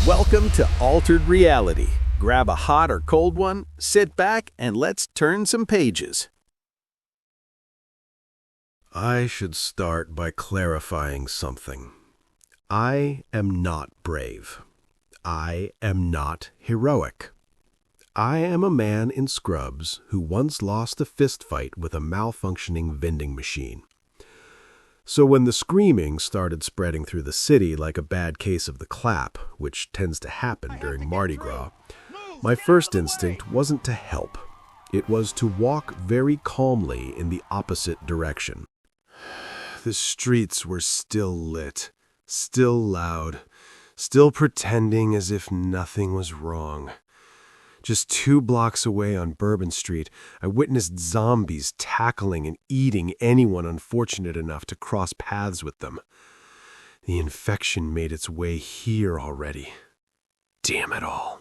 Welcome to Altered Reality. Grab a hot or cold one, sit back, and let's turn some pages. I should start by clarifying something. I am not brave. I am not heroic. I am a man in scrubs who once lost a fistfight with a malfunctioning vending machine. So when the screaming started spreading through the city like a bad case of the clap, which tends to happen during Mardi Gras, my first instinct wasn't to help. It was to walk very calmly in the opposite direction. The streets were still lit, still loud, still pretending as if nothing was wrong. Just 2 blocks away on Bourbon Street, I witnessed zombies tackling and eating anyone unfortunate enough to cross paths with them. The infection made its way here already. Damn it all.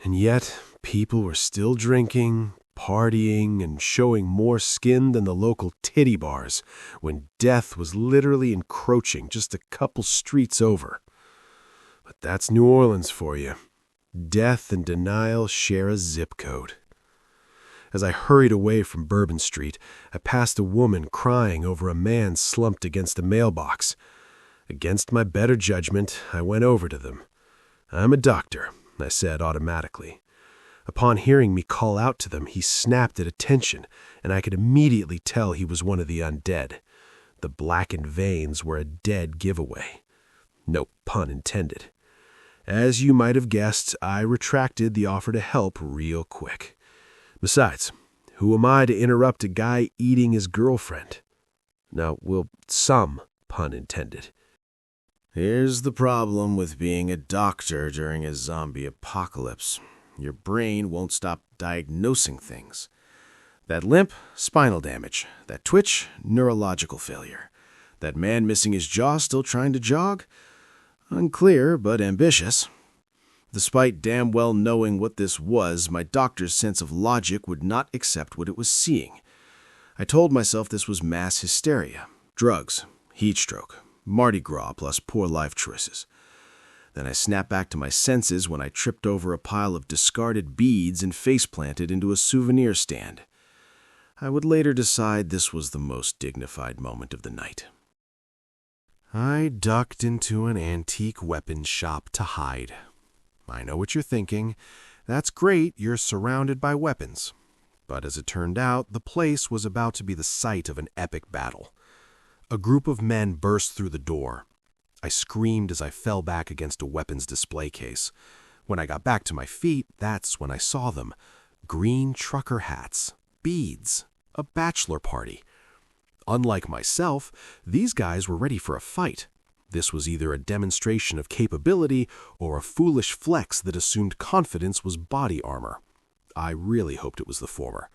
And yet, people were still drinking, partying, and showing more skin than the local titty bars when death was literally encroaching just a couple streets over. But that's New Orleans for you. Death and denial share a zip code. As I hurried away from Bourbon Street, I passed a woman crying over a man slumped against a mailbox. Against my better judgment, I went over to them. "I'm a doctor," I said automatically. Upon hearing me call out to them, he snapped at attention, and I could immediately tell he was one of the undead. The blackened veins were a dead giveaway. No pun intended. As you might have guessed, I retracted the offer to help real quick. Besides, who am I to interrupt a guy eating his girlfriend? Now, some pun intended. Here's the problem with being a doctor during a zombie apocalypse. Your brain won't stop diagnosing things. That limp, spinal damage. That twitch, neurological failure. That man missing his jaw still trying to jog? Unclear, but ambitious. Despite damn well knowing what this was, my doctor's sense of logic would not accept what it was seeing. I told myself this was mass hysteria, drugs, heat stroke, Mardi Gras plus poor life choices. Then I snapped back to my senses when I tripped over a pile of discarded beads and face-planted into a souvenir stand. I would later decide this was the most dignified moment of the night. I ducked into an antique weapons shop to hide. I know what you're thinking. That's great, you're surrounded by weapons. But as it turned out, the place was about to be the site of an epic battle. A group of men burst through the door. I screamed as I fell back against a weapons display case. When I got back to my feet, that's when I saw them. Green trucker hats, beads, a bachelor party. Unlike myself, these guys were ready for a fight. This was either a demonstration of capability or a foolish flex that assumed confidence was body armor. I really hoped it was the former.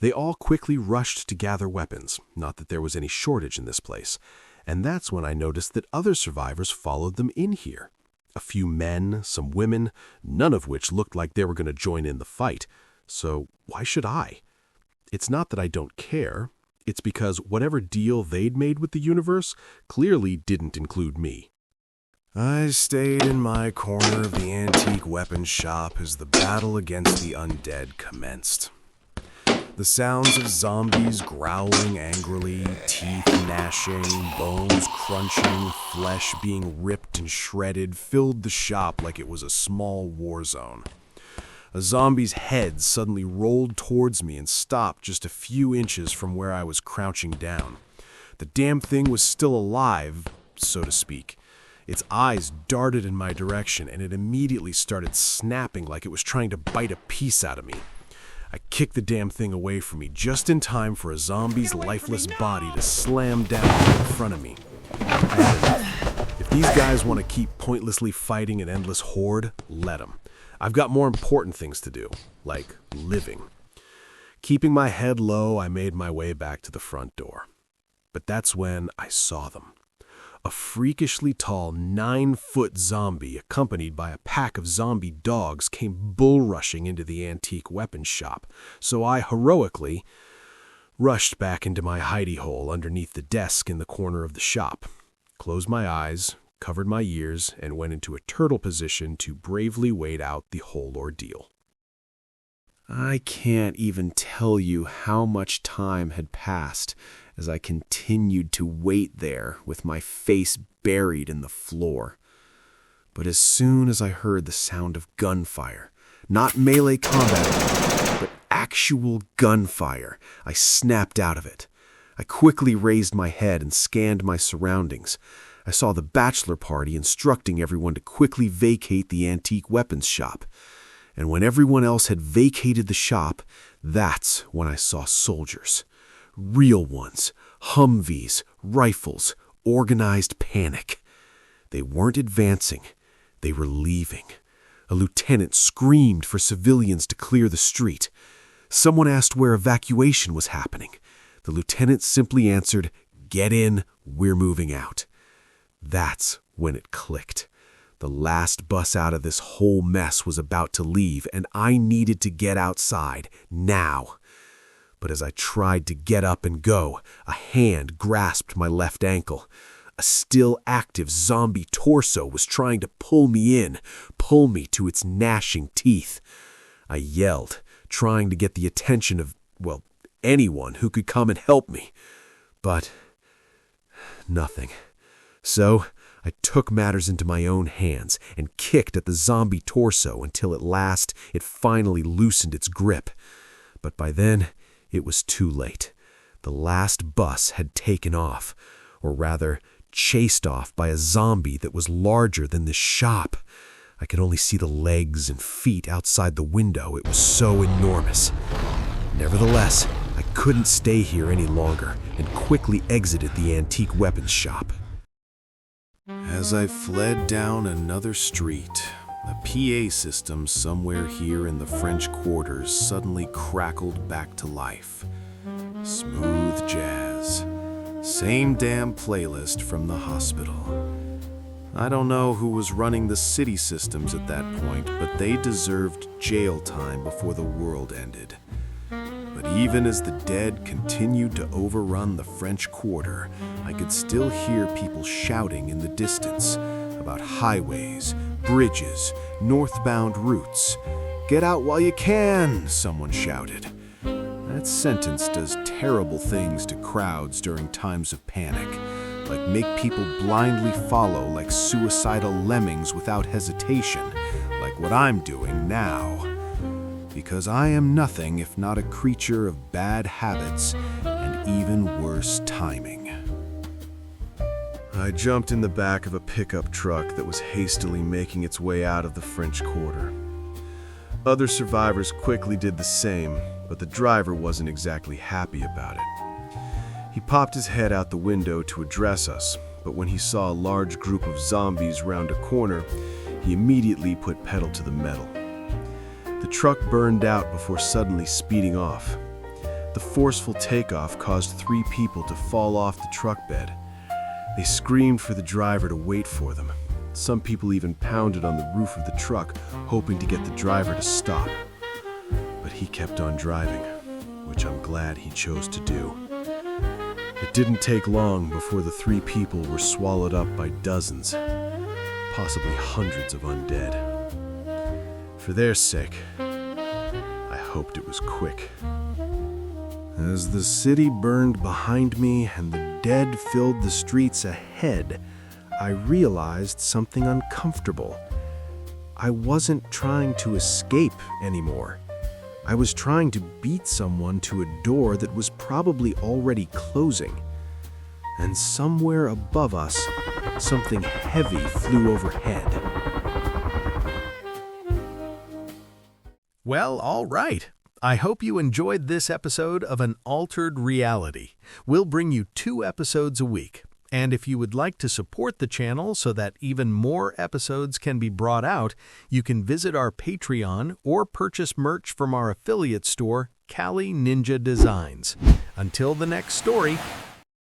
They all quickly rushed to gather weapons, not that there was any shortage in this place, and that's when I noticed that other survivors followed them in here. A few men, some women, none of which looked like they were going to join in the fight. So why should I? It's not that I don't care. It's because whatever deal they'd made with the universe clearly didn't include me. I stayed in my corner of the antique weapons shop as the battle against the undead commenced. The sounds of zombies growling angrily, teeth gnashing, bones crunching, flesh being ripped and shredded filled the shop like it was a small war zone. A zombie's head suddenly rolled towards me and stopped just a few inches from where I was crouching down. The damn thing was still alive, so to speak. Its eyes darted in my direction, and it immediately started snapping like it was trying to bite a piece out of me. I kicked the damn thing away from me just in time for a zombie's lifeless body to slam down in front of me. I had enough. If these guys want to keep pointlessly fighting an endless horde, let them. I've got more important things to do, like living. Keeping my head low, I made my way back to the front door. But that's when I saw them. A freakishly tall 9-foot zombie accompanied by a pack of zombie dogs came bull-rushing into the antique weapons shop, so I heroically rushed back into my hidey hole underneath the desk in the corner of the shop, closed my eyes, covered my ears, and went into a turtle position to bravely wait out the whole ordeal. I can't even tell you how much time had passed as I continued to wait there with my face buried in the floor. But as soon as I heard the sound of gunfire, not melee combat, but actual gunfire, I snapped out of it. I quickly raised my head and scanned my surroundings. I saw the Bachelor Party instructing everyone to quickly vacate the antique weapons shop. And when everyone else had vacated the shop, that's when I saw soldiers. Real ones, Humvees, rifles, organized panic. They weren't advancing, they were leaving. A lieutenant screamed for civilians to clear the street. Someone asked where evacuation was happening. The lieutenant simply answered, "Get in, we're moving out." That's when it clicked. The last bus out of this whole mess was about to leave, and I needed to get outside, now. But as I tried to get up and go, a hand grasped my left ankle. A still active zombie torso was trying to pull me to its gnashing teeth. I yelled, trying to get the attention of, anyone who could come and help me. But nothing. So I took matters into my own hands and kicked at the zombie torso until at last it finally loosened its grip. But by then, it was too late. The last bus had taken off, or rather, chased off by a zombie that was larger than the shop. I could only see the legs and feet outside the window. It was so enormous. Nevertheless, I couldn't stay here any longer and quickly exited the antique weapons shop. As I fled down another street, the PA system somewhere here in the French quarters suddenly crackled back to life. Smooth jazz. Same damn playlist from the hospital. I don't know who was running the city systems at that point, but they deserved jail time before the world ended. But even as the dead continued to overrun the French Quarter, I could still hear people shouting in the distance about highways, bridges, northbound routes. "Get out while you can," someone shouted. That sentence does terrible things to crowds during times of panic, like make people blindly follow like suicidal lemmings without hesitation, like what I'm doing now. Because I am nothing if not a creature of bad habits and even worse timing. I jumped in the back of a pickup truck that was hastily making its way out of the French Quarter. Other survivors quickly did the same, but the driver wasn't exactly happy about it. He popped his head out the window to address us, but when he saw a large group of zombies round a corner, he immediately put pedal to the metal. The truck burned out before suddenly speeding off. The forceful takeoff caused 3 people to fall off the truck bed. They screamed for the driver to wait for them. Some people even pounded on the roof of the truck, hoping to get the driver to stop. But he kept on driving, which I'm glad he chose to do. It didn't take long before the 3 people were swallowed up by dozens, possibly hundreds of undead. For their sake, I hoped it was quick. As the city burned behind me and the dead filled the streets ahead, I realized something uncomfortable. I wasn't trying to escape anymore. I was trying to beat someone to a door that was probably already closing. And somewhere above us, something heavy flew overhead. Well, all right. I hope you enjoyed this episode of An Altered Reality. We'll bring you 2 episodes a week. And if you would like to support the channel so that even more episodes can be brought out, you can visit our Patreon or purchase merch from our affiliate store, Kali Ninja Designs. Until the next story,